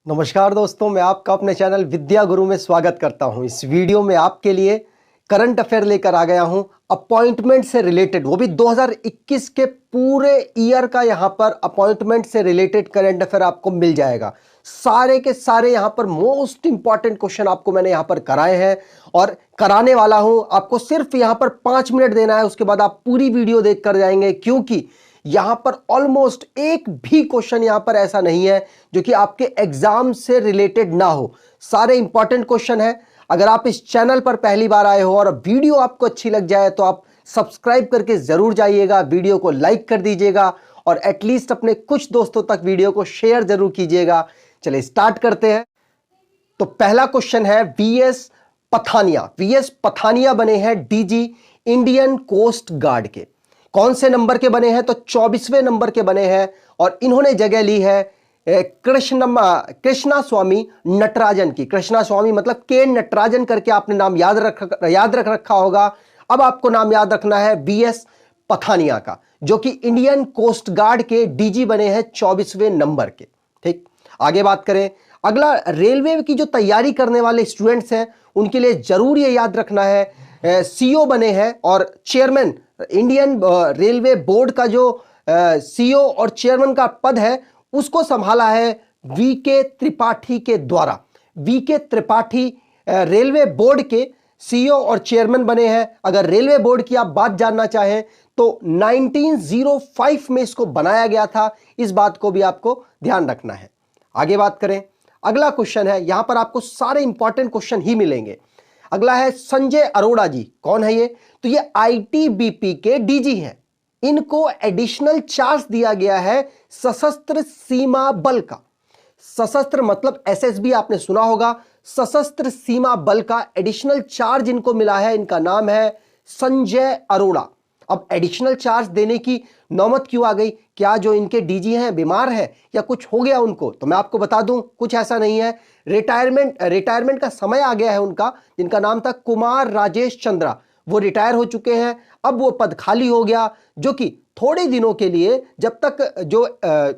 नमस्कार दोस्तों, मैं आपका अपने चैनल विद्या गुरु में स्वागत करता हूं। इस वीडियो में आपके लिए करंट अफेयर लेकर आ गया हूं, अपॉइंटमेंट से रिलेटेड, वो भी 2021 के पूरे ईयर का। यहां पर अपॉइंटमेंट से रिलेटेड करंट अफेयर आपको मिल जाएगा। सारे के सारे यहां पर मोस्ट इंपॉर्टेंट क्वेश्चन आपको मैंने यहां पर कराए हैं और कराने वाला हूं। आपको सिर्फ यहां पर 5 मिनट देना है, उसके बाद आप पूरी वीडियो देख कर जाएंगे, क्योंकि यहां पर ऑलमोस्ट एक भी क्वेश्चन यहां पर ऐसा नहीं है जो कि आपके एग्जाम से रिलेटेड ना हो। सारे इंपॉर्टेंट क्वेश्चन है। अगर आप इस चैनल पर पहली बार आए हो और वीडियो आपको अच्छी लग जाए तो आप सब्सक्राइब करके जरूर जाइएगा, वीडियो को लाइक कर दीजिएगा और एटलीस्ट अपने कुछ दोस्तों तक वीडियो को शेयर जरूर कीजिएगा। चलिए स्टार्ट करते हैं। तो पहला क्वेश्चन है वीएस पथानिया। वीएस पथानिया बने हैं डीजी इंडियन कोस्ट गार्ड के। कौन से नंबर के बने हैं? तो 24वें नंबर के बने हैं और इन्होंने जगह ली है कृष्णा स्वामी नटराजन की। कृष्णा स्वामी मतलब के नटराजन करके आपने नाम याद रख रखा होगा। अब आपको नाम याद रखना है वीएस पथानिया का, जो कि इंडियन कोस्ट गार्ड के डीजी बने हैं 24वें नंबर के। ठीक, आगे बात करें। अगला, रेलवे की जो तैयारी करने वाले स्टूडेंट्स हैं उनके लिए जरूर ये याद रखना है, सीओ बने हैं और चेयरमैन, इंडियन रेलवे बोर्ड का जो सीईओ और चेयरमैन का पद है उसको संभाला है वीके त्रिपाठी के द्वारा। वीके त्रिपाठी रेलवे बोर्ड के सीईओ और चेयरमैन बने हैं। अगर रेलवे बोर्ड की आप बात जानना चाहें तो 1905 में इसको बनाया गया था। इस बात को भी आपको ध्यान रखना है। आगे बात करें। अगला क्वेश्चन है, यहां पर आपको सारे इंपॉर्टेंट क्वेश्चन ही मिलेंगे। अगला है संजय अरोड़ा जी। कौन है ये? तो ये आईटीबीपी के डीजी हैं। इनको एडिशनल चार्ज दिया गया है सशस्त्र सीमा बल का। सशस्त्र मतलब एसएसबी आपने सुना होगा। सशस्त्र सीमा बल का एडिशनल चार्ज इनको मिला है। इनका नाम है संजय अरोड़ा। अब एडिशनल चार्ज देने की नौबत क्यों आ गई? क्या जो इनके डीजी हैं बीमार हैं या कुछ हो गया उनको? तो मैं आपको बता दूं, कुछ ऐसा नहीं है। रिटायरमेंट का समय आ गया है उनका, जिनका नाम था कुमार राजेश चंद्रा। वो रिटायर हो चुके हैं। अब वो पद खाली हो गया, जो कि थोड़े दिनों के लिए, जब तक जो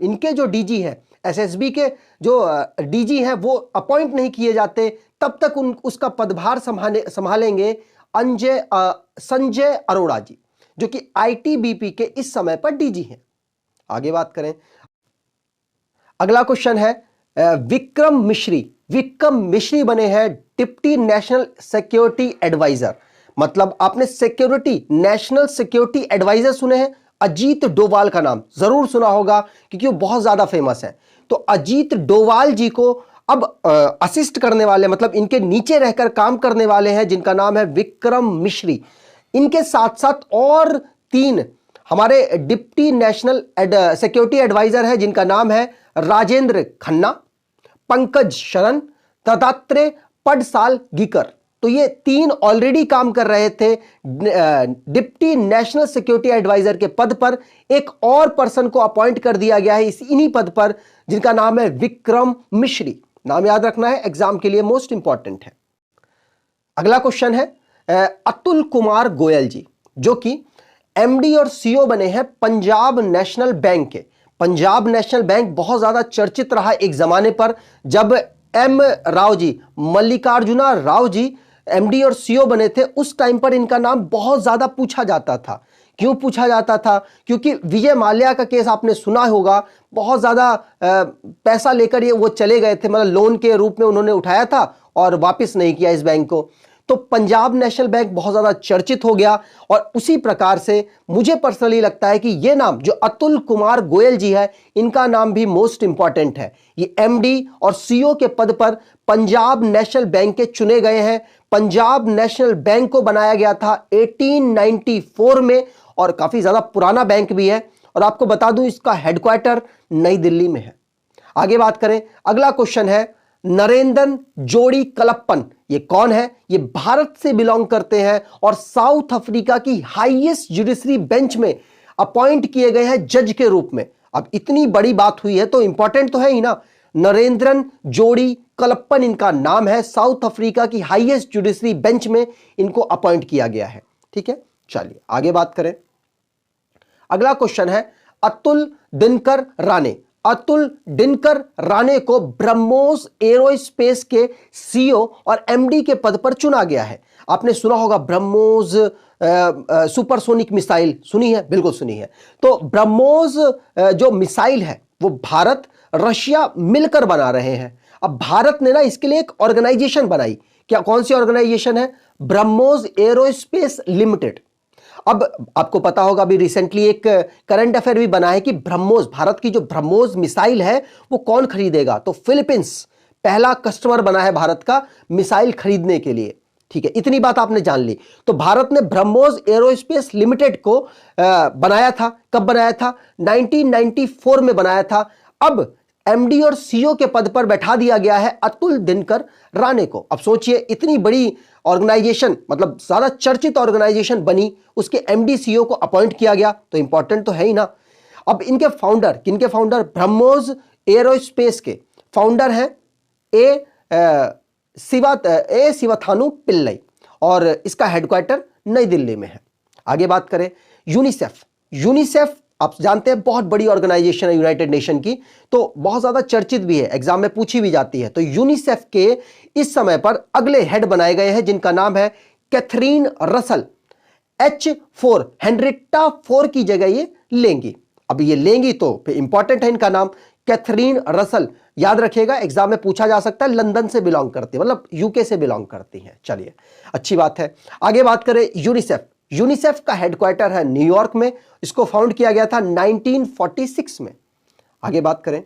इनके जो डीजी हैं, एसएसबी के जो डीजी हैं वो अपॉइंट नहीं किए जाते, तब तक उसका पदभार संभालेंगे संजय अरोड़ा जी, जो कि आईटीबीपी के इस समय पर डीजी हैं। आगे बात करें। अगला क्वेश्चन है विक्रम मिश्री। विक्रम मिश्री बने हैं डिप्टी नेशनल सिक्योरिटी एडवाइजर। मतलब आपने नेशनल सिक्योरिटी एडवाइजर सुने हैं? अजीत डोवाल का नाम जरूर सुना होगा, क्योंकि वो बहुत ज्यादा फेमस है। तो अजीत डोवाल जी को अब असिस्ट करने वाले, मतलब इनके नीचे रहकर काम करने वाले हैं, जिनका नाम है विक्रम मिश्री। इनके साथ साथ और 3 हमारे डिप्टी नेशनल सिक्योरिटी एडवाइजर हैं, जिनका नाम है राजेंद्र खन्ना, पंकज शरण, दत्तात्रेय पडसाल गीकर। तो ये 3 ऑलरेडी काम कर रहे थे डिप्टी नेशनल सिक्योरिटी एडवाइजर के पद पर। एक और पर्सन को अपॉइंट कर दिया गया है इन्हीं पद पर, जिनका नाम है विक्रम मिश्री। नाम याद रखना है, एग्जाम के लिए मोस्ट इंपॉर्टेंट है। अगला क्वेश्चन है अतुल कुमार गोयल जी, जो कि एमडी और सीईओ बने हैं पंजाब नेशनल बैंक के। पंजाब नेशनल बैंक बहुत ज्यादा चर्चित रहा एक जमाने पर, जब एम राव जी, मल्लिकार्जुना राव जी एमडी और सीईओ बने थे। उस टाइम पर इनका नाम बहुत ज्यादा पूछा जाता था। क्यों पूछा जाता था? क्योंकि विजय माल्या का केस आपने सुना होगा। बहुत ज्यादा पैसा लेकर ये वो चले गए थे, मतलब लोन के रूप में उन्होंने उठाया था और वापस नहीं किया इस बैंक को। तो पंजाब नेशनल बैंक बहुत ज्यादा चर्चित हो गया। और उसी प्रकार से मुझे पर्सनली लगता है कि यह नाम जो अतुल कुमार गोयल जी है, इनका नाम भी मोस्ट इंपॉर्टेंट है। ये एमडी और सीईओ के पद पर पंजाब नेशनल बैंक के चुने गए हैं। पंजाब नेशनल बैंक को बनाया गया था 1894 में और काफी ज्यादा पुराना बैंक भी है। और आपको बता दूं, इसका हेडक्वार्टर नई दिल्ली में है। आगे बात करें। अगला क्वेश्चन है नरेंद्रन जोड़ी कलप्पन। ये कौन है? ये भारत से बिलोंग करते हैं और साउथ अफ्रीका की हाईएस्ट जुडिशरी बेंच में अपॉइंट किए गए हैं जज के रूप में। अब इतनी बड़ी बात हुई है तो इंपॉर्टेंट तो है ही ना। नरेंद्रन जोड़ी कलप्पन इनका नाम है। साउथ अफ्रीका की हाईएस्ट जुडिशरी बेंच में इनको अपॉइंट किया गया है। ठीक है, चलिए आगे बात करें। अगला क्वेश्चन है अतुल दिनकर राणे। अतुल दिनकर राणे को ब्रह्मोस एरोस्पेस के सीईओ और एमडी के पद पर चुना गया है। आपने सुना होगा ब्रह्मोस सुपरसोनिक मिसाइल, सुनी है? बिल्कुल सुनी है। तो ब्रह्मोस जो मिसाइल है वो भारत रशिया मिलकर बना रहे हैं। अब भारत ने ना इसके लिए एक ऑर्गेनाइजेशन बनाई। क्या, कौन सी ऑर्गेनाइजेशन है? BrahMos aerospace limited. अब आपको पता होगा अभी रिसेंटली एक करंट अफेयर भी बना है कि ब्रह्मोस, भारत की जो ब्रह्मोस मिसाइल है वो कौन खरीदेगा? तो फिलीपींस पहला कस्टमर बना है भारत का मिसाइल खरीदने के लिए। ठीक है, इतनी बात आपने जान ली। तो भारत ने ब्रह्मोस एरोस्पेस लिमिटेड को बनाया था। कब बनाया था? 1994 में बनाया था। अब एमडी और सीईओ के पद पर बैठा दिया गया है अतुल दिनकर राणे को। अब सोचिए, इतनी बड़ी ऑर्गेनाइजेशन, मतलब ज्यादा चर्चित ऑर्गेनाइजेशन बनी, उसके एमडी सीईओ को अपॉइंट किया गया, तो इंपॉर्टेंट तो है ही ना। अब इनके फाउंडर, किनके फाउंडर? ब्रह्मोस एरोस्पेस के फाउंडर हैं ए शिवाथानु पिल्लई, और इसका हेडक्वार्टर नई दिल्ली में है। आगे बात करें यूनिसेफ। यूनिसेफ आप जानते हैं बहुत बड़ी ऑर्गेनाइजेशन है यूनाइटेड नेशन की, तो बहुत ज्यादा चर्चित भी है, एग्जाम में पूछी भी जाती है। तो यूनिसेफ के इस समय पर अगले हेड बनाए गए हैं जिनका नाम है कैथरीन रसल। H4 हेनरिट्टा 4 की जगह ये लेंगी। अब ये लेंगी तो इंपॉर्टेंट है इनका नाम कैथरीन रसल, याद रखिएगा, एग्जाम में पूछा जा सकता है। लंदन से बिलोंग करती है, मतलब यूके से बिलोंग करती हैं। चलिए, अच्छी बात है। आगे बात करें यूनिसेफ। यूनिसेफ का हेडक्वार्टर है न्यूयॉर्क में। इसको फाउंड किया गया था 1946 में। आगे बात करें,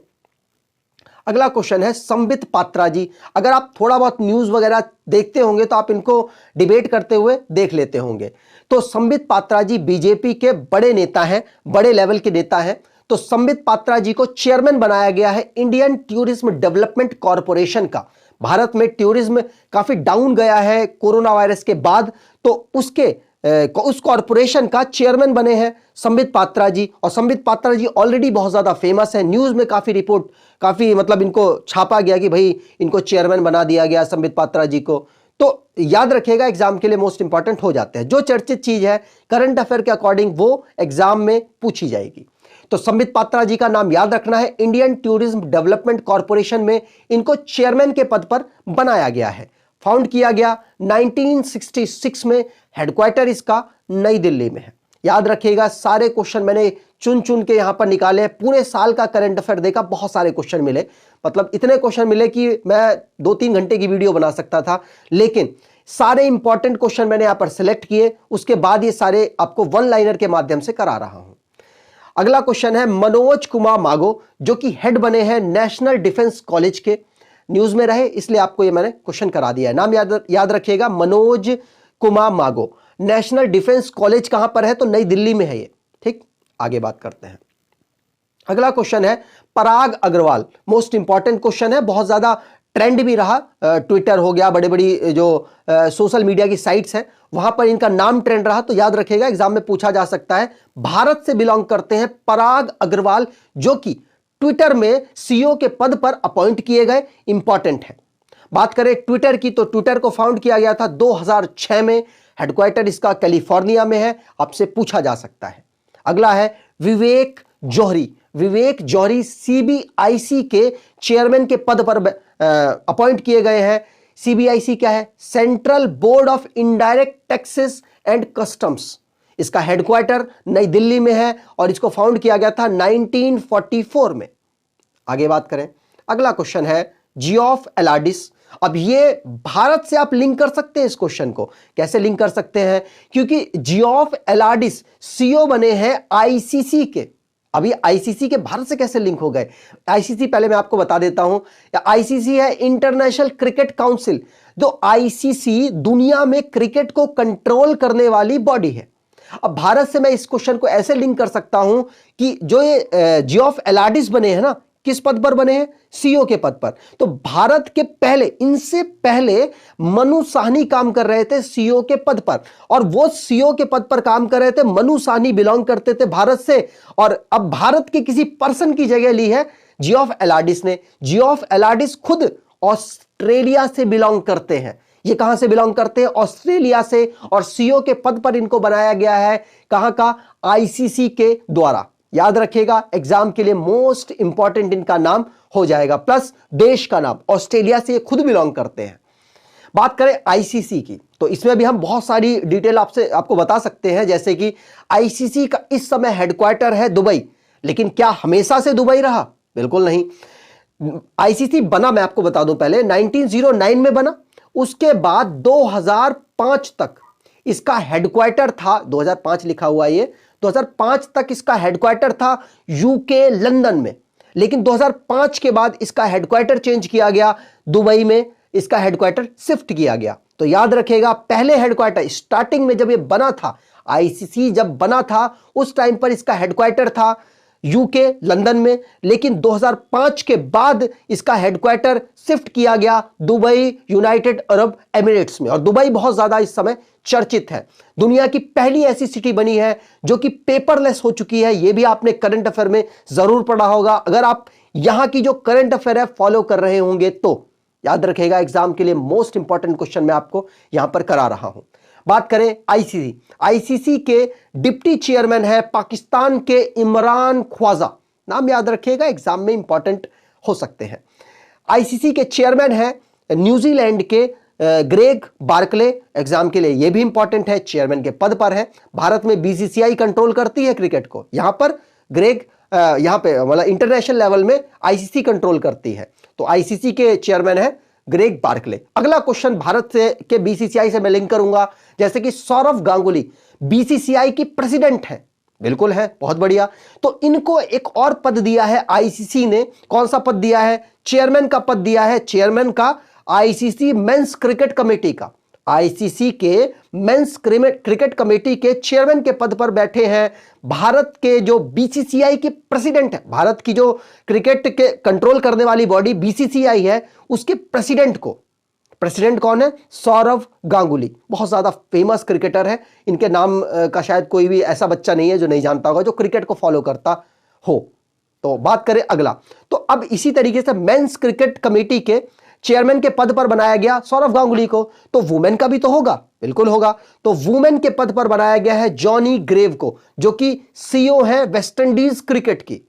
अगला क्वेश्चन है संबित पात्रा जी। अगर आप थोड़ा बहुत न्यूज वगैरह देखते होंगे तो आप इनको डिबेट करते हुए देख लेते होंगे। तो संबित पात्रा जी बीजेपी के बड़े नेता हैं, बड़े लेवल के नेता हैं। तो संबित पात्रा जी को चेयरमैन बनाया गया है इंडियन टूरिज्म डेवलपमेंट कॉरपोरेशन का। भारत में टूरिज्म काफी डाउन गया है कोरोना वायरस के बाद, तो उस कॉरपोरेशन का चेयरमैन बने हैं संबित पात्रा जी। और संबित पात्रा जी ऑलरेडी बहुत ज्यादा फेमस है, न्यूज में काफी रिपोर्ट, काफी मतलब इनको छापा गया कि भाई इनको चेयरमैन बना दिया गया संबित पात्रा जी को। तो याद रखिएगा, एग्जाम के लिए मोस्ट इंपॉर्टेंट हो जाते हैं। जो चर्चित चीज है करंट अफेयर के अकॉर्डिंग वो एग्जाम में पूछी जाएगी। तो संबित पात्रा जी का नाम याद रखना है। इंडियन टूरिज्म डेवलपमेंट कॉरपोरेशन में इनको चेयरमैन के पद पर बनाया गया है। फाउंड किया गया 1966 में। हेडक्वार्टर इसका नई दिल्ली में है। याद रखिएगा, सारे क्वेश्चन मैंने चुन चुन के यहां पर निकाले। पूरे साल का करंट अफेयर देखा, बहुत सारे क्वेश्चन मिले, मतलब इतने क्वेश्चन मिले कि मैं 2-3 घंटे की वीडियो बना सकता था। लेकिन सारे इंपॉर्टेंट क्वेश्चन मैंने यहां पर सिलेक्ट किए, उसके बाद ये सारे आपको वन लाइनर के माध्यम से करा रहा हूं। अगला क्वेश्चन है मनोज कुमार मागो, जो कि हेड बने हैं नेशनल डिफेंस कॉलेज के। न्यूज में रहे इसलिए आपको ये मैंने क्वेश्चन करा दिया है। नाम याद रखिएगा, मनोज कुमार मागो। नेशनल डिफेंस कॉलेज कहां पर है? तो नई दिल्ली में है ये। ठीक, आगे बात करते हैं। अगला क्वेश्चन है पराग अग्रवाल। मोस्ट इंपॉर्टेंट क्वेश्चन है, बहुत ज्यादा ट्रेंड भी रहा। ट्विटर हो गया, बड़े बड़ी जो सोशल मीडिया की साइट्स हैं वहां पर इनका नाम ट्रेंड रहा। तो याद रखिएगा, एग्जाम में पूछा जा सकता है। भारत से बिलोंग करते हैं पराग अग्रवाल, जो कि ट्विटर में सीईओ के पद पर अपॉइंट किए गए। इंपॉर्टेंट है। बात करें ट्विटर की, तो ट्विटर को फाउंड किया गया था 2006 में। हेडक्वार्टर इसका कैलिफोर्निया में है, आपसे पूछा जा सकता है। अगला है विवेक जौहरी। विवेक जौहरी सीबीआईसी के चेयरमैन के पद पर अपॉइंट किए गए हैं। सीबीआईसी क्या है? Central board of indirect taxes and customs. इसका हेडक्वार्टर नई दिल्ली में है और इसको फाउंड किया गया था 1944 में। आगे बात करें, अगला क्वेश्चन है जियोफ एलाडिस। अब ये भारत से आप लिंक कर सकते हैं इस क्वेश्चन को। कैसे लिंक कर सकते हैं? क्योंकि जियोफ एलाडिस सीईओ बने हैं आईसीसी के। अभी आईसीसी के भारत से कैसे लिंक हो गए? आईसीसी पहले मैं आपको बता देता हूं। आईसीसी है इंटरनेशनल क्रिकेट काउंसिल। जो आईसीसी दुनिया में क्रिकेट को कंट्रोल करने वाली बॉडी है। अब भारत से मैं इस क्वेश्चन को ऐसे लिंक कर सकता हूं कि जो ये जियोफ एलाडिस बने हैं ना, किस पद पर बने हैं? सीईओ के पद पर। तो भारत के पहले, इनसे पहले मनु साहनी काम कर रहे थे सीईओ के पद पर, और वो सीईओ के पद पर काम कर रहे थे। मनु साहनी बिलोंग करते थे भारत से, और अब भारत के किसी पर्सन की जगह ली है जियोफ एलाडिस ने। जियोफ एलाडिस खुद ऑस्ट्रेलिया से बिलोंग करते हैं। ये कहां से बिलोंग करते हैं? ऑस्ट्रेलिया से। और सीईओ के पद पर इनको बनाया गया है कहां का? आईसीसी के द्वारा। याद रखिएगा, एग्जाम के लिए मोस्ट इंपॉर्टेंट इनका नाम हो जाएगा, प्लस देश का नाम, ऑस्ट्रेलिया से ये खुद बिलोंग करते हैं। बात करें आईसीसी की, तो इसमें भी हम बहुत सारी डिटेल आपको बता सकते हैं, जैसे कि आईसीसी का इस समय हेडक्वार्टर है दुबई, लेकिन क्या हमेशा से दुबई रहा? बिल्कुल नहीं। आईसीसी बना, मैं आपको बता दूं, पहले 1909 में बना, उसके बाद 2005 तक इसका हेडक्वार्टर था, 2005 लिखा हुआ है ये, 2005 तक इसका हेडक्वार्टर था यूके लंदन में, लेकिन 2005 के बाद इसका हेडक्वार्टर चेंज किया गया, दुबई में इसका हेडक्वार्टर शिफ्ट किया गया। तो याद रखिएगा, पहले हेडक्वार्टर स्टार्टिंग में जब ये बना था, आईसीसी जब बना था उस टाइम पर इसका हेडक्वार्टर था यूके लंदन में, लेकिन 2005 के बाद इसका हेडक्वार्टर शिफ्ट किया गया दुबई यूनाइटेड अरब एमिरेट्स में। और दुबई बहुत ज्यादा इस समय चर्चित है, दुनिया की पहली ऐसी सिटी बनी है जो कि पेपरलेस हो चुकी है। यह भी आपने करंट अफेयर में जरूर पढ़ा होगा, अगर आप यहां की जो करंट अफेयर है फॉलो कर रहे होंगे तो याद रखिएगा, एग्जाम के लिए मोस्ट इंपॉर्टेंट क्वेश्चन मैं आपको यहां पर करा रहा हूं। बात करें आईसीसी, आईसीसी के डिप्टी चेयरमैन है पाकिस्तान के इमरान ख्वाजा, नाम याद रखिएगा, एग्जाम में इंपॉर्टेंट हो सकते हैं। आईसीसी के चेयरमैन है न्यूजीलैंड के ग्रेग बार्कले, एग्जाम के लिए यह भी इंपॉर्टेंट है, चेयरमैन के पद पर है। भारत में बीसीसीआई कंट्रोल करती है क्रिकेट को, यहां पर ग्रेग यहां पे मतलब इंटरनेशनल लेवल में आईसीसी कंट्रोल करती है, तो आईसीसी के चेयरमैन है ग्रेग बार्कले। अगला क्वेश्चन भारत से के बीसीसीआई से मैं लिंक करूंगा, जैसे कि सौरव गांगुली बीसीसीआई की प्रेसिडेंट है, बिल्कुल है, बहुत बढ़िया। तो इनको एक और पद दिया है आईसीसी ने, कौन सा पद दिया है? चेयरमैन का पद दिया है, चेयरमैन का आईसीसी मेंस क्रिकेट कमेटी का, आईसीसी के मेंस क्रिकेट कमेटी के चेयरमैन के पद पर बैठे हैं भारत के जो बीसीसीआई के प्रेसिडेंट है, भारत की जो क्रिकेट के कंट्रोल करने वाली बॉडी बीसीसीआई है, उसके प्रेसिडेंट कौन है? सौरव गांगुली, बहुत ज्यादा फेमस क्रिकेटर है, इनके नाम का शायद कोई भी ऐसा बच्चा नहीं है जो नहीं जानता होगा, जो क्रिकेट को फॉलो करता हो। तो बात करें अगला, तो अब इसी तरीके से मेंस क्रिकेट कमेटी के चेयरमैन के पद पर बनाया गया सौरव गांगुली को, तो वुमेन का भी तो होगा, बिल्कुल होगा। तो वुमेन के पद पर बनाया गया है जॉनी ग्रेव को, जो कि सीईओ है वेस्टइंडीज क्रिकेट की,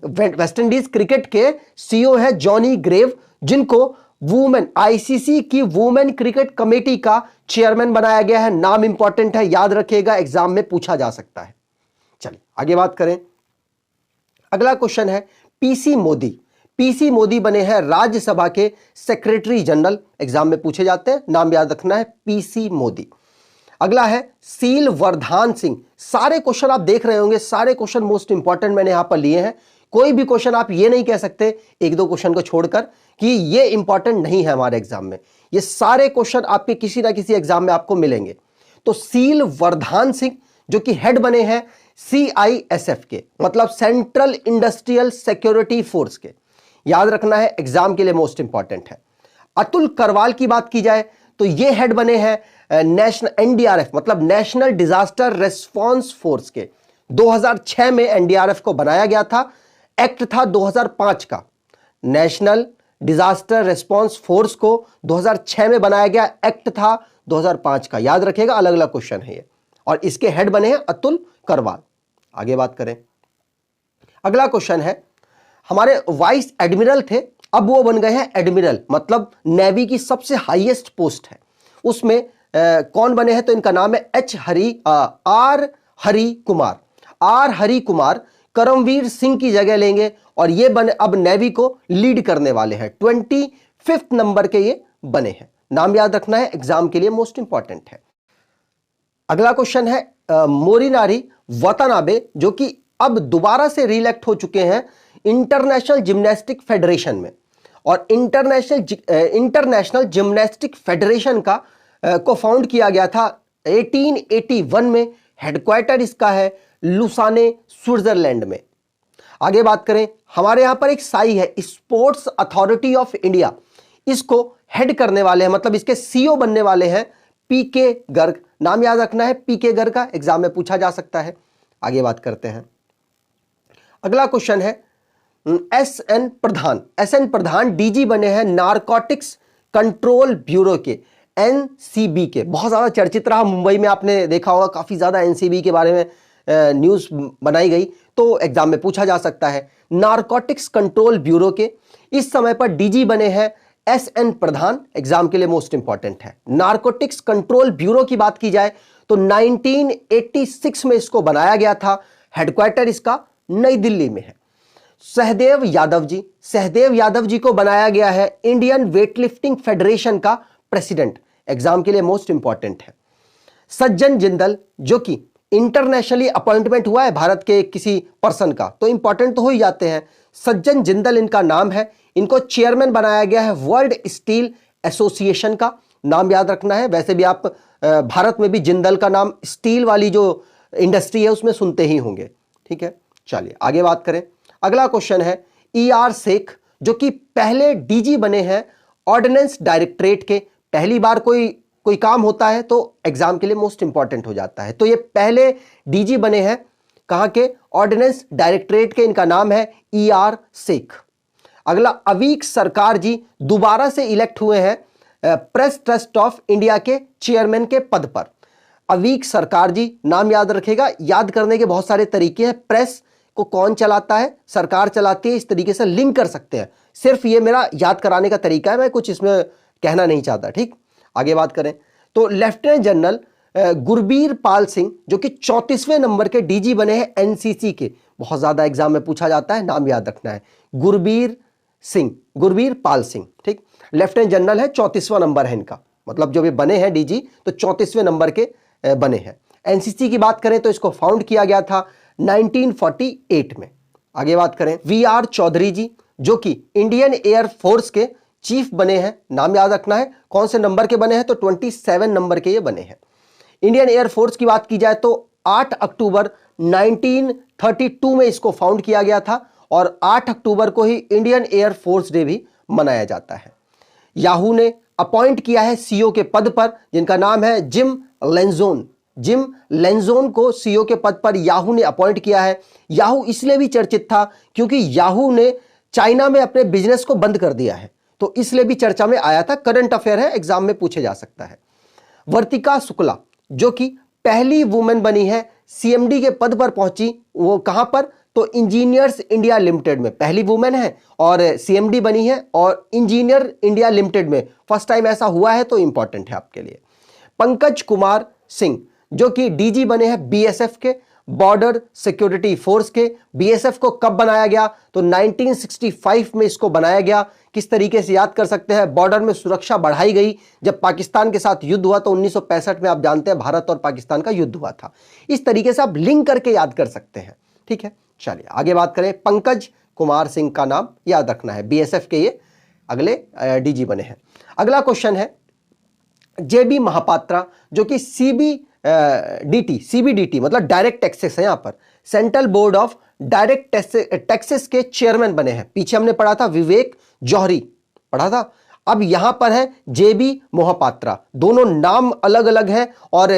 वेस्टइंडीज क्रिकेट के सीईओ है जॉनी ग्रेव, जिनको वुमेन आईसीसी की वुमेन क्रिकेट कमेटी का चेयरमैन बनाया गया है। नाम इंपॉर्टेंट है, याद रखिएगा, एग्जाम में पूछा जा सकता है। चलिए आगे बात करें। अगला क्वेश्चन है पीसी मोदी, पीसी मोदी बने हैं राज्यसभा के सेक्रेटरी जनरल, एग्जाम में पूछे जाते हैं, नाम याद रखना है पीसी मोदी। अगला है सील वर्धान सिंह, सारे क्वेश्चन आप देख रहे होंगे, सारे क्वेश्चन मोस्ट इंपॉर्टेंट मैंने यहां पर लिए हैं, कोई भी क्वेश्चन आप ये नहीं कह सकते एक दो क्वेश्चन को छोड़कर कि ये इंपॉर्टेंट नहीं है हमारे एग्जाम में, ये सारे क्वेश्चन आपके किसी ना किसी एग्जाम में आपको मिलेंगे। तो सील वर्धान सिंह जो कि हेड बने हैं सीआईएसएफ के, मतलब सेंट्रल इंडस्ट्रियल सिक्योरिटी फोर्स के, याद रखना है, एग्जाम के लिए मोस्ट इंपॉर्टेंट है। अतुल करवाल की बात की जाए तो ये हेड बने हैं नेशनल एनडीआरएफ, मतलब नेशनल डिजास्टर रेस्पॉन्स फोर्स के। 2006 में एनडीआरएफ को बनाया गया था, एक्ट था 2005 का, नेशनल डिजास्टर रेस्पॉन्स फोर्स को 2006 में बनाया गया, एक्ट था 2005 का, याद रखिएगा, अलग अलग क्वेश्चन है ये। और इसके हेड बने हैं अतुल करवाल। आगे बात करें, अगला क्वेश्चन है, हमारे वाइस एडमिरल थे, अब वो बन गए हैं एडमिरल, मतलब नेवी की सबसे हाईएस्ट पोस्ट है, उसमें कौन बने हैं? तो इनका नाम है आर हरी कुमार करमवीर सिंह की जगह लेंगे, और ये बने अब नेवी को लीड करने वाले हैं, 25 नंबर के ये बने हैं, नाम याद रखना है, एग्जाम के लिए मोस्ट इंपॉर्टेंट है। अगला क्वेश्चन है मोरिनारी वतानाबे, जो कि अब दोबारा से रीइलेक्ट हो चुके हैं इंटरनेशनल जिम्नास्टिक फेडरेशन में, और इंटरनेशनल जिम्नास्टिक फेडरेशन का को फाउंड किया गया था 1881 में, हेडक्वार्टर इसका है लुसाने स्विट्जरलैंड में। आगे बात करें, हमारे यहां पर एक साई है स्पोर्ट्स अथॉरिटी ऑफ इंडिया, इसको हेड करने वाले हैं, मतलब इसके सीईओ बनने वाले हैं पीके गर्ग, नाम याद रखना है पीके गर्ग का, एग्जाम में पूछा जा सकता है। आगे बात करते हैं, अगला क्वेश्चन है एसएन प्रधान डीजी बने हैं नारकोटिक्स कंट्रोल ब्यूरो के, एनसीबी के, बहुत ज्यादा चर्चित रहा, मुंबई में आपने देखा होगा, काफी ज्यादा एनसीबी के बारे में न्यूज़ बनाई गई तो एग्जाम में पूछा जा सकता है। नारकोटिक्स कंट्रोल ब्यूरो के इस समय पर डीजी बने हैं एसएन प्रधान, एग्जाम के लिए मोस्ट इंपॉर्टेंट है। नारकोटिक्स कंट्रोल ब्यूरो की बात की जाए तो 1986 में इसको बनाया गया था, हेडक्वार्टर इसका नई दिल्ली में है। सहदेव यादव जी को बनाया गया है इंडियन वेटलिफ्टिंग फेडरेशन का प्रेसिडेंट, एग्जाम के लिए मोस्ट इंपॉर्टेंट है। सज्जन जिंदल, जो कि इंटरनेशनली अपॉइंटमेंट हुआ है भारत के किसी पर्सन का, तो इंपॉर्टेंट तो हो ही जाते हैं। सज्जन जिंदल इनका नाम है, इनको चेयरमैन बनाया गया है वर्ल्ड स्टील एसोसिएशन का, नाम याद रखना है। वैसे भी आप भारत में भी जिंदल का नाम स्टील वाली जो इंडस्ट्री है उसमें सुनते ही होंगे, ठीक है। चलिए आगे बात करें। अगला क्वेश्चन है ER शेख, जो कि पहले डीजी बने हैं ऑर्डिनेंस डायरेक्टरेट के। पहली बार कोई काम होता है तो एग्जाम के लिए मोस्ट इंपॉर्टेंट हो जाता है, तो ये पहले डीजी बने हैं कहां के, ऑर्डिनेंस डायरेक्टरेट के, इनका नाम है ER शेख। अगला अवीक सरकार जी दोबारा से इलेक्ट हुए हैं प्रेस ट्रस्ट ऑफ इंडिया के चेयरमैन के पद पर। अवीक सरकार जी नाम याद रखेगा, याद करने के बहुत सारे तरीके हैं। प्रेस को कौन चलाता है, सरकार चलाती है, इस तरीके से लिंक कर सकते हैं। सिर्फ ये मेरा याद कराने का तरीका है, मैं कुछ इसमें कहना नहीं चाहता, ठीक। आगे बात करें तो लेफ्टिनेंट जनरल गुरबीर पाल सिंह, जो कि 34वें नंबर के डीजी बने हैं एनसीसी के, बहुत ज्यादा एग्जाम में पूछा जाता है, नाम याद रखना है गुरबीर पाल सिंह, ठीक। लेफ्टिनेंट जनरल है, 34वां नंबर है इनका, मतलब जो भी बने हैं डीजी तो 34वें नंबर के बने हैं। एनसीसी की बात करें तो इसको फाउंड किया गया था 1948 में। आगे बात करें VR चौधरी जी, जो कि इंडियन एयर फोर्स के चीफ बने हैं, नाम याद रखना है। कौन से नंबर के बने हैं तो 27 नंबर के ये बने हैं। इंडियन एयर फोर्स की बात की जाए तो 8 अक्टूबर 1932 में इसको फाउंड किया गया था और 8 अक्टूबर को ही इंडियन एयर फोर्स डे भी मनाया जाता है। याहू ने अपॉइंट किया है सीईओ के पद पर, जिनका नाम है जिम लेंजोन को सीईओ के पद पर याहू ने अपॉइंट किया है। याहू इसलिए भी चर्चित था क्योंकि याहू ने चाइना में अपने बिजनेस को बंद कर दिया है, तो इसलिए भी चर्चा में आया था। करंट अफेयर है, एग्जाम में पूछे जा सकता है। वर्तिका शुक्ला, जो कि पहली वुमेन बनी है सीएमडी के पद पर पहुंची, वो कहां पर तो इंजीनियर्स इंडिया लिमिटेड में पहली वुमेन है और सीएमडी बनी है, और इंजीनियर इंडिया लिमिटेड में फर्स्ट टाइम ऐसा हुआ है, तो इंपॉर्टेंट है आपके लिए। पंकज कुमार सिंह, जो कि डीजी बने हैं बीएसएफ के, बॉर्डर सिक्योरिटी फोर्स के। बीएसएफ को कब बनाया गया तो 1965 में इसको बनाया गया। किस तरीके से याद कर सकते हैं, बॉर्डर में सुरक्षा बढ़ाई गई जब पाकिस्तान के साथ युद्ध हुआ, तो 1965 में आप जानते हैं भारत और पाकिस्तान का युद्ध हुआ था। इस तरीके से आप लिंक करके याद कर सकते हैं, ठीक है। चलिए आगे बात करें। पंकज कुमार सिंह का नाम याद रखना है, बीएसएफ के ये अगले डीजी बने हैं। अगला क्वेश्चन है जेबी महापात्रा, जो कि सीबीडीटी मतलब डायरेक्ट टैक्सेस है, यहां पर central board of direct taxes के चेयरमैन बने हैं। पीछे हमने पढ़ा था विवेक जौहरी पढ़ा था, अब यहां पर है जेबी मोहपात्रा। दोनों नाम अलग अलग हैं और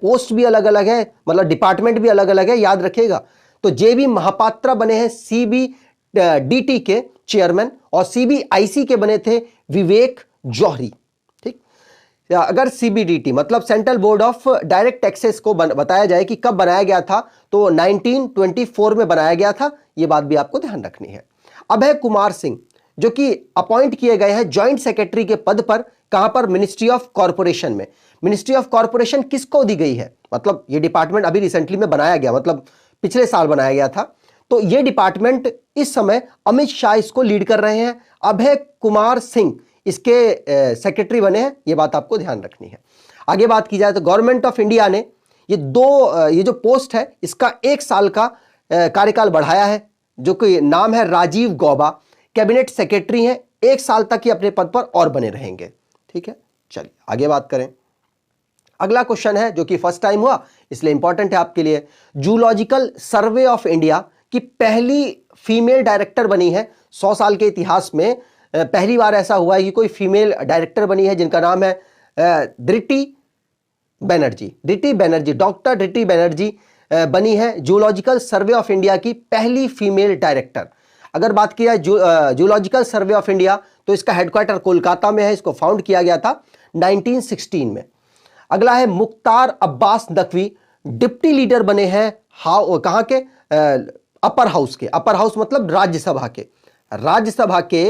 पोस्ट भी अलग अलग है, मतलब डिपार्टमेंट भी अलग अलग है, याद रखिएगा। तो जेबी महापात्रा बने हैं सीबीडीटी के चेयरमैन और सीबीआईसी के बने थे विवेक जौहरी, ठीक। अगर सीबीडीटी मतलब central board of direct taxes को बताया जाए कि कब बनाया गया था तो 1924 में बनाया गया था, यह बात भी आपको ध्यान रखनी है। अभय कुमार सिंह, जो कि अपॉइंट किए गए हैं जॉइंट सेक्रेटरी के पद पर, कहां पर मिनिस्ट्री ऑफ कॉर्पोरेशन में। मिनिस्ट्री ऑफ कॉर्पोरेशन किसको दी गई है, मतलब ये डिपार्टमेंट अभी रिसेंटली में बनाया गया, मतलब पिछले साल बनाया गया था, तो ये डिपार्टमेंट इस समय अमित शाह इसको लीड कर रहे हैं। अभय कुमार सिंह इसके सेक्रेटरी बने हैं, ये बात आपको ध्यान रखनी है। आगे बात की जाए तो गवर्नमेंट ऑफ इंडिया ने ये जो पोस्ट है इसका 1 साल का कार्यकाल बढ़ाया है, जो कि नाम है राजीव गौबा, कैबिनेट सेक्रेटरी हैं, 1 साल तक ही अपने पद पर और बने रहेंगे, ठीक है। चलिए आगे बात करें। अगला क्वेश्चन है जो कि फर्स्ट टाइम हुआ इसलिए इंपॉर्टेंट है आपके लिए। जूलॉजिकल सर्वे ऑफ इंडिया की पहली फीमेल डायरेक्टर बनी है। 100 साल के इतिहास में पहली बार ऐसा हुआ है कि कोई फीमेल डायरेक्टर बनी है, जिनका नाम है धृति बनर्जी, डॉक्टर धृति बनर्जी बनी है जूलॉजिकल सर्वे ऑफ इंडिया की पहली फीमेल डायरेक्टर। अगर बात की जाए जूलॉजिकल सर्वे ऑफ इंडिया तो इसका हेडक्वार्टर कोलकाता में है, इसको फाउंड किया गया था 1916 में। अगला है मुख्तार अब्बास नकवी, डिप्टी लीडर बने हैं कहाँ के, अपर हाउस के, अपर हाउस मतलब राज्यसभा के, राज्यसभा के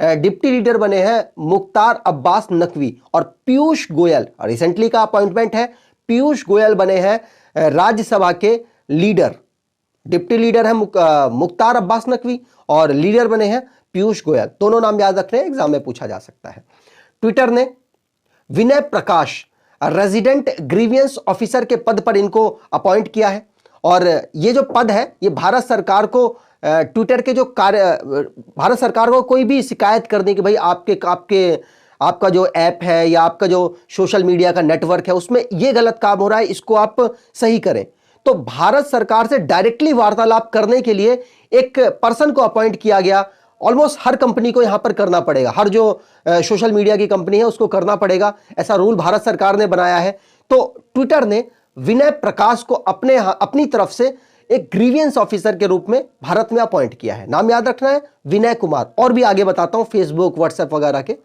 डिप्टी लीडर बने हैं मुख्तार अब्बास नकवी। और पीयूष गोयल, रिसेंटली का अपॉइंटमेंट है, पीयूष गोयल बने हैं राज्यसभा के लीडर। डिप्टी लीडर है मुख्तार अब्बास नकवी और लीडर बने हैं पीयूष गोयल। दोनों नाम याद रखने, एग्जाम में पूछा जा सकता है। ट्विटर ने विनय प्रकाश रेजिडेंट ग्रीवियंस ऑफिसर के पद पर इनको अपॉइंट किया है। और ये जो पद है ये भारत सरकार को ट्विटर के जो कार्य, भारत सरकार को कोई भी शिकायत करने की भाई आपका जो ऐप है या आपका जो सोशल मीडिया का नेटवर्क है उसमें ये गलत काम हो रहा है, इसको आप सही करें, तो भारत सरकार से डायरेक्टली वार्तालाप करने के लिए एक पर्सन को अपॉइंट किया गया। ऑलमोस्ट हर कंपनी को यहां पर करना पड़ेगा, हर जो सोशल मीडिया की कंपनी है उसको करना पड़ेगा, ऐसा रूल भारत सरकार ने बनाया है। तो ट्विटर ने विनय प्रकाश को अपनी तरफ से एक ग्रीवियंस ऑफिसर के रूप में भारत में अपॉइंट किया है। नाम याद रखना है विनय कुमार, और भी आगे बताता हूं फेसबुक व्हाट्सएप वगैरह के।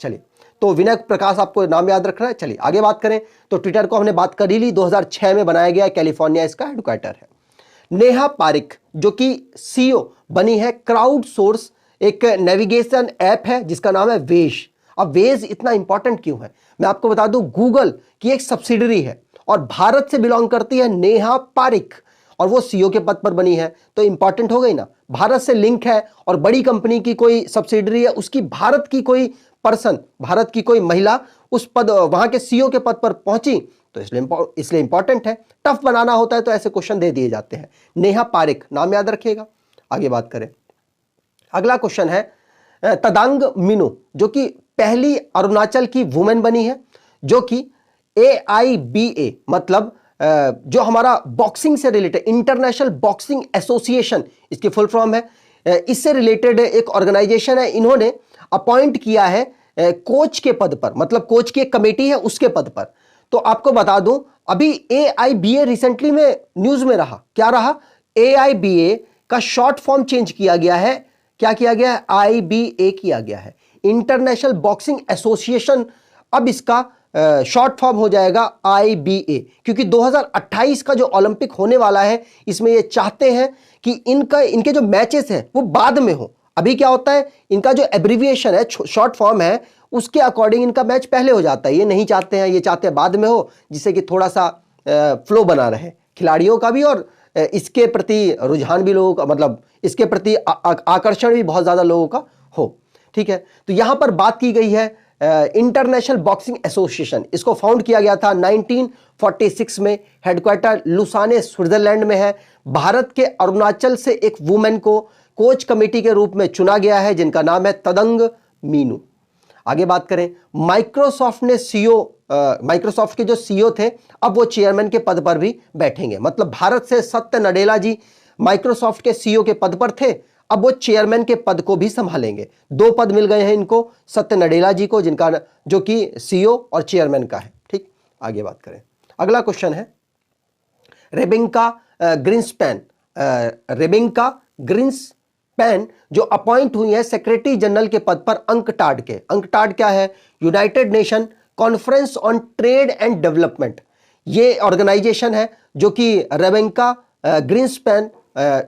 चलिए, तो विनय प्रकाश आपको नाम याद रखना है। चलिए आगे बात करें, तो ट्विटर को हमने बात कर ही ली, 2006 में बनाया गया, कैलिफोर्निया इसका हेडक्वार्टर है। नेहा पारिक जो कि सीईओ बनी है क्राउड सोर्स, एक नेविगेशन ऐप है जिसका नाम है वेज। अब वेज इतना इंपॉर्टेंट क्यों है, मैं आपको बता दूं, गूगल की एक सब्सिडरी है और भारत से बिलोंग करती है नेहा पारिक, और वो सीईओ के पद पर बनी है, तो इंपॉर्टेंट हो गई ना, भारत से लिंक है और बड़ी कंपनी की कोई सब्सिडरी है, उसकी भारत की कोई पर्सन, भारत की कोई महिला उस पद, वहां के सीईओ के पद पर पहुंची, तो इसलिए इंपॉर्टेंट है। टफ बनाना होता है तो ऐसे क्वेश्चन दे दिए जाते हैं। नेहा पारिक नाम याद रखिएगा। आगे बात करें, अगला क्वेश्चन है तदांग मिनू जो कि पहली अरुणाचल की वुमेन बनी है, जो कि AIBA मतलब जो हमारा बॉक्सिंग से रिलेटेड इंटरनेशनल बॉक्सिंग एसोसिएशन इसकी फुल फॉर्म है, इससे रिलेटेड एक ऑर्गेनाइजेशन है, इन्होंने अपॉइंट किया है कोच के पद पर, मतलब कोच की एक कमेटी है उसके पद पर। तो आपको बता दूं, अभी AIBA रिसेंटली में न्यूज में रहा, क्या रहा, AIBA का शॉर्ट फॉर्म चेंज किया गया है, क्या किया गया है, IBA किया गया है, इंटरनेशनल बॉक्सिंग एसोसिएशन। अब इसका शॉर्ट फॉर्म हो जाएगा IBA, क्योंकि 2028 का जो ओलंपिक होने वाला है इसमें ये चाहते हैं कि इनके जो मैचेस हैं वो बाद में हो। अभी क्या होता है, इनका जो एब्रिविएशन है, शॉर्ट फॉर्म है, उसके अकॉर्डिंग इनका मैच पहले हो जाता है, ये नहीं चाहते हैं, ये चाहते हैं बाद में हो, जिससे कि थोड़ा सा फ्लो बना रहे खिलाड़ियों का भी और इसके प्रति रुझान भी लोगों का, मतलब इसके प्रति आकर्षण भी बहुत ज्यादा लोगों का हो। ठीक है, तो यहां पर बात की गई है इंटरनेशनल बॉक्सिंग एसोसिएशन, इसको फाउंड किया गया था 1946 में, हेडक्वार्टर लुसाने स्विट्जरलैंड में है। भारत के अरुणाचल से एक वुमेन को कोच कमेटी के रूप में चुना गया है जिनका नाम है तदंग मीनू। आगे बात करें, माइक्रोसॉफ्ट ने माइक्रोसॉफ्ट के जो सीईओ थे अब वो चेयरमैन के पद पर भी बैठेंगे, मतलब भारत से सत्य नडेला जी माइक्रोसॉफ्ट के सीईओ के पद पर थे, अब वो चेयरमैन के पद को भी संभालेंगे। 2 पद मिल गए हैं इनको, सत्य नडेला जी को, जिनका जो कि सीईओ और चेयरमैन का है। ठीक, आगे बात करें, अगला क्वेश्चन है रेबेका ग्रिन्सपैन। रेबेका ग्रिन्सपैन जो अपॉइंट हुई है सेक्रेटरी जनरल के पद पर अंकटाड के। अंकटाड क्या है, United nation conference on trade and development, ये ऑर्गेनाइजेशन है जो कि रेबेका ग्रिन्सपैन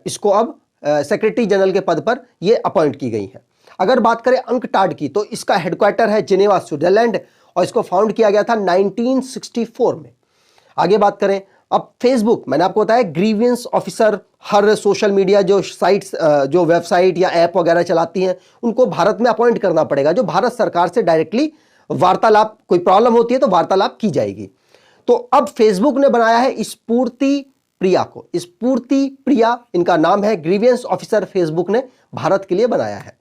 इसको अब सेक्रेटरी जनरल के पद पर ये अपॉइंट की गई है। अगर बात करें अंकटाड की, तो इसका हेडक्वार्टर है जिनेवा स्विट्जरलैंड और इसको फाउंड किया गया था 1964 में। आगे बात करें, अब फेसबुक, मैंने आपको बताया ग्रीवियंस ऑफिसर, हर सोशल मीडिया जो साइट्स, जो वेबसाइट या ऐप वगैरह चलाती हैं उनको भारत में अपॉइंट करना पड़ेगा, जो भारत सरकार से डायरेक्टली वार्तालाप, कोई प्रॉब्लम होती है तो वार्तालाप की जाएगी। तो अब फेसबुक ने बनाया है स्फूर्ति प्रिया को, स्फूर्ति प्रिया इनका नाम है, ग्रीवियंस ऑफिसर फेसबुक ने भारत के लिए बनाया है।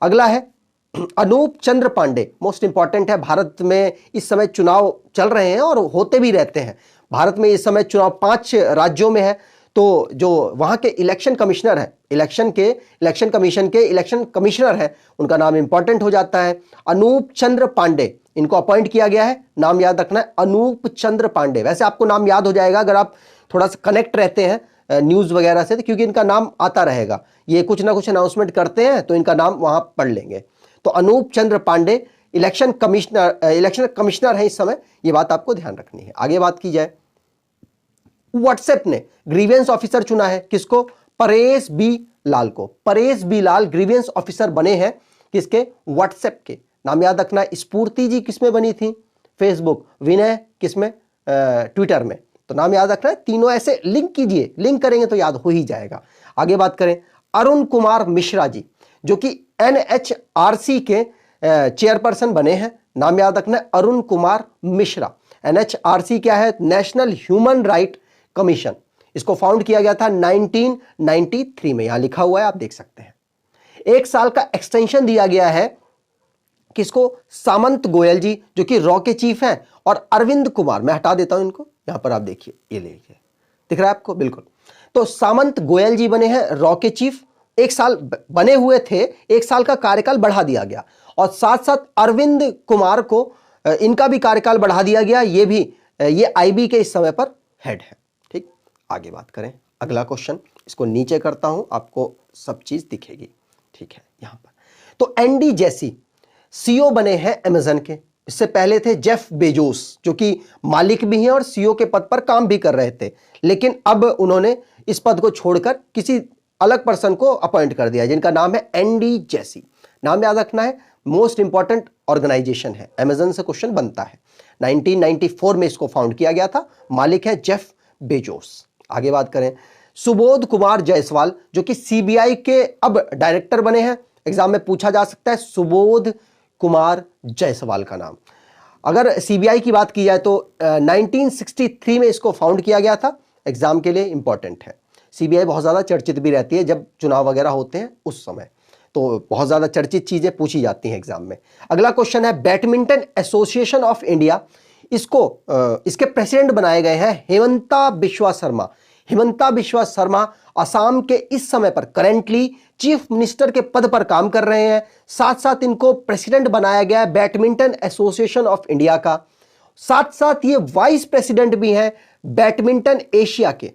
अगला है अनूप चंद्र पांडे, मोस्ट इंपॉर्टेंट है, भारत में इस समय चुनाव चल रहे हैं और होते भी रहते हैं। भारत में इस समय चुनाव 5 राज्यों में है, तो जो वहां के इलेक्शन कमिश्नर है, इलेक्शन कमीशन के इलेक्शन कमिश्नर है, उनका नाम इंपॉर्टेंट हो जाता है, अनूप चंद्र पांडे, इनको अपॉइंट किया गया है। नाम याद रखना है अनूप चंद्र पांडे। वैसे आपको नाम याद हो जाएगा अगर आप थोड़ा सा कनेक्ट रहते हैं न्यूज वगैरह से, क्योंकि इनका नाम आता रहेगा, ये कुछ ना कुछ अनाउंसमेंट करते हैं तो इनका नाम वहां पढ़ लेंगे। तो अनूप चंद्र पांडे इलेक्शन कमिश्नर है इस समय, ये बात आपको ध्यान रखनी है। आगे बात की जाए, व्हाट्सएप ने ग्रीवेंस ऑफिसर चुना है किसको? परेश बी लाल को। परेश बी लाल ग्रीवेंस ऑफिसर बने हैं किसके? व्हाट्सएप के। नाम याद रखना, स्फूर्ति जी किसमें बनी थी? फेसबुक। विनय किसमें? ट्विटर में। तो नाम याद रखना है, तीनों ऐसे लिंक कीजिए, लिंक करेंगे तो याद हो ही जाएगा। आगे बात करें, अरुण कुमार मिश्रा जी जो कि एनएचआरसी के चेयरपर्सन बने हैं। नाम याद रखना है, अरुण कुमार मिश्रा। एनएचआरसी क्या है? National human right commission. इसको फाउंड किया गया था 1993 में, यहां लिखा हुआ है, आप देख सकते हैं। 1 साल का एक्सटेंशन दिया गया है किसको? सामंत गोयल जी जो कि रॉ के चीफ हैं, और अरविंद कुमार, मैं हटा देता हूं इनको, यहां पर आप देखिए, ये लीजिए, दिख रहा है आपको? बिल्कुल। तो सामंत गोयल जी बने हैं रॉ के चीफ। 1 साल बने हुए थे, 1 साल का कार्यकाल बढ़ा दिया गया, और साथ साथ अरविंद कुमार को इनका भी कार्यकाल बढ़ा दिया गया। ये आईबी के इस समय पर हेड है। ठीक, आगे बात करें। अगला क्वेश्चन, इसको नीचे करता हूं, आपको सब चीज दिखेगी। ठीक है, यहां पर तो एंडी जेसी सीईओ बने हैं अमेजन के। इससे पहले थे जेफ बेजोस जो कि मालिक भी हैं और सीईओ के पद पर काम भी कर रहे थे, लेकिन अब उन्होंने इस पद को छोड़कर किसी अलग पर्सन को अपॉइंट कर दिया जिनका नाम है एंडी जेसी। नाम याद रखना है, मोस्ट इंपॉर्टेंट ऑर्गेनाइजेशन है, अमेजन से क्वेश्चन बनता है। 1994 में इसको फाउंड किया गया था, मालिक है जेफ बेजोस। आगे बात करें, सुबोध कुमार जायसवाल जो कि सीबीआई के अब डायरेक्टर बने हैं। एग्जाम में पूछा जा सकता है सुबोध कुमार जायसवाल का नाम। अगर सीबीआई की बात की जाए तो 1963 में इसको फाउंड किया गया था। एग्जाम के लिए इंपॉर्टेंट है। सीबीआई बहुत ज्यादा चर्चित भी रहती है जब चुनाव वगैरह होते हैं उस समय, तो बहुत ज्यादा चर्चित चीजें पूछी जाती हैं एग्जाम में। अगला क्वेश्चन है, बैडमिंटन एसोसिएशन ऑफ इंडिया, इसके प्रेसिडेंट बनाए गए हैं हेमंता बिश्वा शर्मा। हेमंता बिश्वा शर्मा असम के इस समय पर करेंटली चीफ मिनिस्टर के पद पर काम कर रहे हैं। साथ साथ इनको प्रेसिडेंट बनाया गया है बैडमिंटन एसोसिएशन ऑफ इंडिया का। साथ साथ ये वाइस प्रेसिडेंट भी हैं बैडमिंटन एशिया के।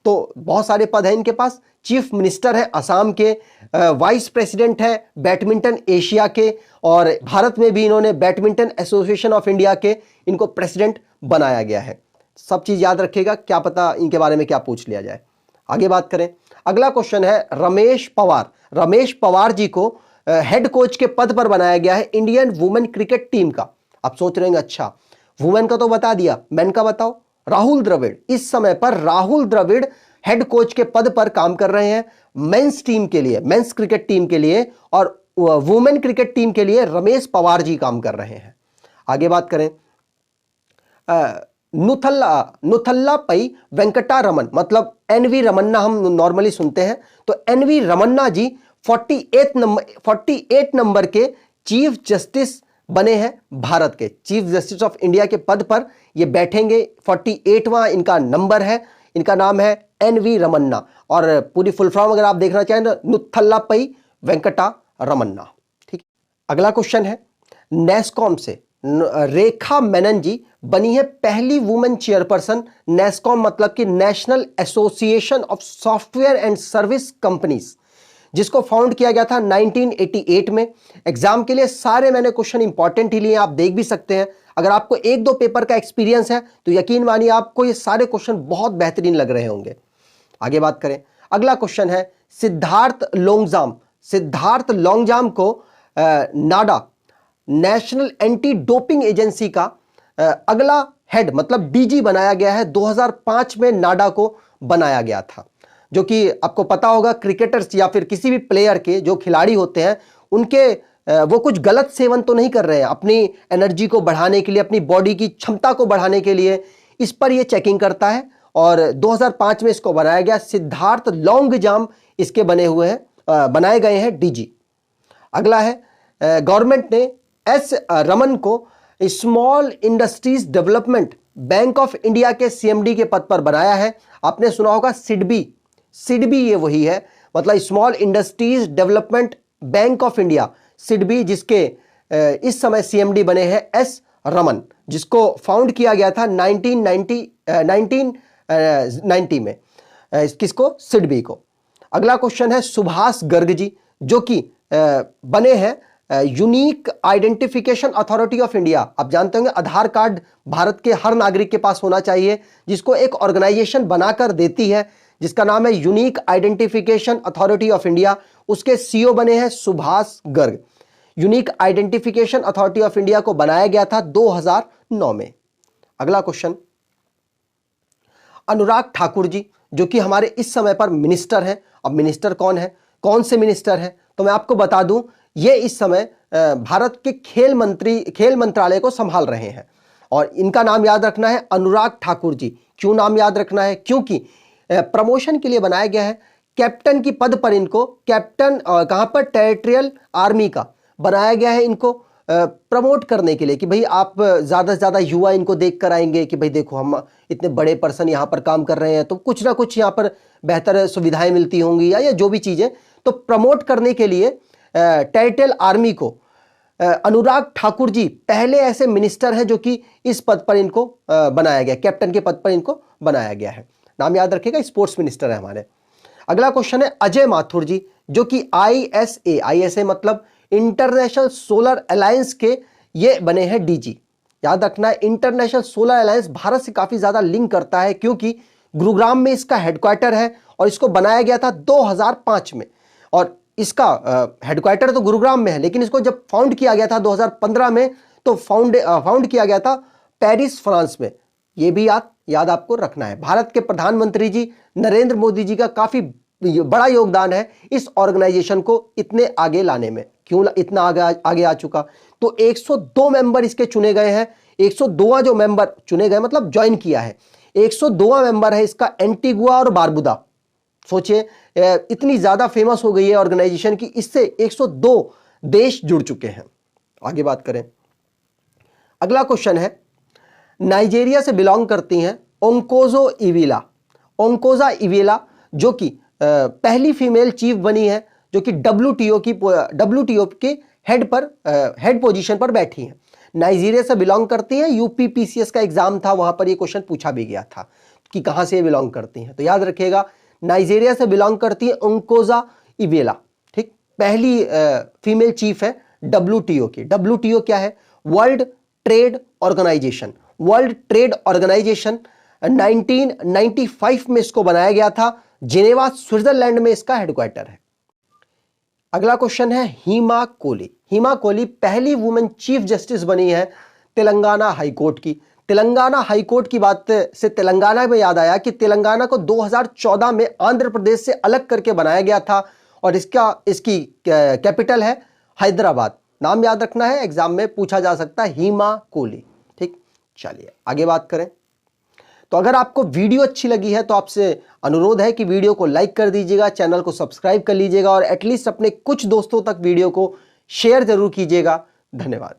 तो बहुत सारे पद हैं इनके पास। चीफ मिनिस्टर है असम के, वाइस प्रेसिडेंट है बैडमिंटन एशिया के, और भारत में भी इन्होंने बैडमिंटन एसोसिएशन ऑफ इंडिया के इनको प्रेसिडेंट बनाया गया है। सब चीज याद रखिएगा, क्या पता इनके बारे में क्या पूछ लिया जाए। आगे बात करें, अगला क्वेश्चन है रमेश पवार। रमेश पवार जी को हेड कोच के पद पर बनाया गया है इंडियन वुमेन क्रिकेट टीम का। आप सोच रहे हैं अच्छा वुमेन का तो बता दिया, मेन का बताओ। राहुल द्रविड़, इस समय पर राहुल द्रविड़ हेड कोच के पद पर काम कर रहे हैं मेंस टीम के लिए, मेंस क्रिकेट टीम के लिए, और वुमेन क्रिकेट टीम के लिए रमेश पवार जी काम कर रहे हैं। आगे बात करें, नुथल्ला पई वेंकटा रमन, मतलब एनवी रमन्ना हम नॉर्मली सुनते हैं, तो एनवी रमन्ना जी 48 नंबर के चीफ जस्टिस बने हैं भारत के। चीफ जस्टिस ऑफ इंडिया के पद पर ये बैठेंगे, 48वां इनका नंबर है। इनका नाम है एनवी रमन्ना, और पूरी फुल फॉर्म अगर आप देखना चाहें तो नुथल्ला पई वेंकटा रमन्ना। ठीक, अगला क्वेश्चन है, नेस्कॉम से रेखा मेनन जी बनी है पहली वुमेन चेयरपर्सन। नेस्कॉम मतलब कि national association of software and service companies, जिसको फाउंड किया गया था 1988 में। एग्जाम के लिए सारे मैंने क्वेश्चन इंपॉर्टेंट ही लिए, आप देख भी सकते हैं। अगर आपको 1-2 पेपर का एक्सपीरियंस है तो यकीन मानिए आपको ये सारे क्वेश्चन बहुत बेहतरीन लग रहे होंगे। आगे बात करें, अगला क्वेश्चन है सिद्धार्थ लोंगजाम। सिद्धार्थ लोंगजाम को नाडा, नेशनल एंटी डोपिंग एजेंसी का अगला हेड मतलब डीजी बनाया गया है। 2005 में नाडा को बनाया गया था, जो कि आपको पता होगा क्रिकेटर्स या फिर किसी भी प्लेयर के जो खिलाड़ी होते हैं उनके वो कुछ गलत सेवन तो नहीं कर रहे हैं अपनी एनर्जी को बढ़ाने के लिए, अपनी बॉडी की क्षमता को बढ़ाने के लिए, इस पर ये चेकिंग करता है। और 2005 में इसको बनाया गया। सिद्धार्थ लोंगजाम इसके बनाए गए हैं डीजी। अगला है, गवर्नमेंट ने एस रमन को small industries development bank of India के सीएमडी के पद पर बनाया है। आपने सुना होगा सिडबी, सिडबी ये वही है, मतलब small industries development bank of India, SIDBI, जिसके इस समय सीएमडी बने हैं एस रमन, जिसको फाउंड किया गया था 1990 में। किसको? सिडबी को। अगला क्वेश्चन है सुभाष गर्ग जी, जो कि बने हैं unique identification authority of India. आप जानते होंगे आधार कार्ड भारत के हर नागरिक के पास होना चाहिए, जिसको एक ऑर्गेनाइजेशन बनाकर देती है जिसका नाम है unique identification authority of India. उसके सीईओ बने हैं Subhash Garg. Unique identification authority of India को बनाया गया था 2009 में। अगला क्वेश्चन, अनुराग ठाकुर जी जो कि हमारे इस समय पर मिनिस्टर हैं। अब मिनिस्टर कौन है, कौन से मिनिस्टर हैं, तो मैं आपको बता दूं ये इस समय भारत के खेल मंत्रालय को संभाल रहे हैं और इनका नाम याद रखना है अनुराग ठाकुर जी। क्यों नाम याद रखना है, क्योंकि प्रमोशन के लिए बनाया गया है। कैप्टन की पद पर इनको, कैप्टन कहां पर, टेरिटोरियल आर्मी का बनाया गया है इनको प्रमोट करने के लिए कि भाई आप ज़्यादा से ज़्यादा युवा इनको देख कर आएंगे कि भाई देखो हम इतने बड़े पर्सन यहाँ पर काम कर रहे हैं तो कुछ ना कुछ यहाँ पर बेहतर सुविधाएं मिलती होंगी या जो भी चीज़ें, तो प्रमोट करने के लिए टेरिटोरियल आर्मी को अनुराग ठाकुर जी पहले ऐसे मिनिस्टर हैं जो कि इस पद पर इनको बनाया गया, कैप्टन के पद पर इनको बनाया गया है। नाम याद रखिएगा, स्पोर्ट्स मिनिस्टर है हमारे। अगला क्वेश्चन है अजय माथुर जी जो कि ISA मतलब इंटरनेशनल सोलर अलायंस के ये बने हैं डीजी। याद रखना है इंटरनेशनल सोलर अलायंस भारत से काफी ज्यादा लिंक करता है क्योंकि गुरुग्राम में इसका हेडक्वार्टर है और इसको बनाया गया था 2005 में और इसका हेडक्वार्टर तो गुरुग्राम में है, लेकिन इसको जब फाउंड किया गया था 2015 में तो फाउंड किया गया था पेरिस फ्रांस में। यह भी याद आपको रखना है। भारत के प्रधानमंत्री जी नरेंद्र मोदी जी का काफी बड़ा योगदान है इस ऑर्गेनाइजेशन को इतने आगे लाने में। क्यों इतना आगे आ चुका, तो 102 मेंबर इसके चुने गए हैं। 102वां जो मेंबर चुने गए मतलब ज्वाइन किया है, 102वां मेंबर है इसका एंटीगुआ और बारबुदा। सोचिए इतनी ज्यादा फेमस हो गई है ऑर्गेनाइजेशन की, इससे 102 देश जुड़ चुके हैं। आगे बात करें, अगला क्वेश्चन है नाइजीरिया से बिलोंग करती हैं ओंकोजा इवेला जो कि पहली फीमेल चीफ बनी है जो कि WTO के हेड पोजीशन पर बैठी हैं। नाइजीरिया से बिलोंग करती हैं। UPPCS का एग्जाम था, वहां पर ये क्वेश्चन पूछा भी गया था कि कहां से बिलोंग करती हैं, तो याद रखिएगा नाइजीरिया से बिलोंग करती है ओंकोजा इवेला। ठीक, पहली फीमेल चीफ है WTO की। WTO क्या है, world trade organization. World trade organization 1995 में इसको बनाया गया था। जिनेवा स्विट्जरलैंड में इसका हेडक्वार्टर है। अगला क्वेश्चन है हिमा कोहली। हिमा कोहली पहली वुमेन चीफ जस्टिस बनी है तेलंगाना हाईकोर्ट की। तेलंगाना हाईकोर्ट की बात से तेलंगाना में याद आया कि तेलंगाना को 2014 में आंध्र प्रदेश से अलग करके बनाया गया था और इसकी कैपिटल है हैदराबाद। नाम याद रखना है, एग्जाम में पूछा जा सकता है हिमा कोहली। ठीक, चलिए आगे बात करें। तो अगर आपको वीडियो अच्छी लगी है तो आपसे अनुरोध है कि वीडियो को लाइक कर दीजिएगा, चैनल को सब्सक्राइब कर लीजिएगा और एटलीस्ट अपने कुछ दोस्तों तक वीडियो को शेयर जरूर कीजिएगा। धन्यवाद।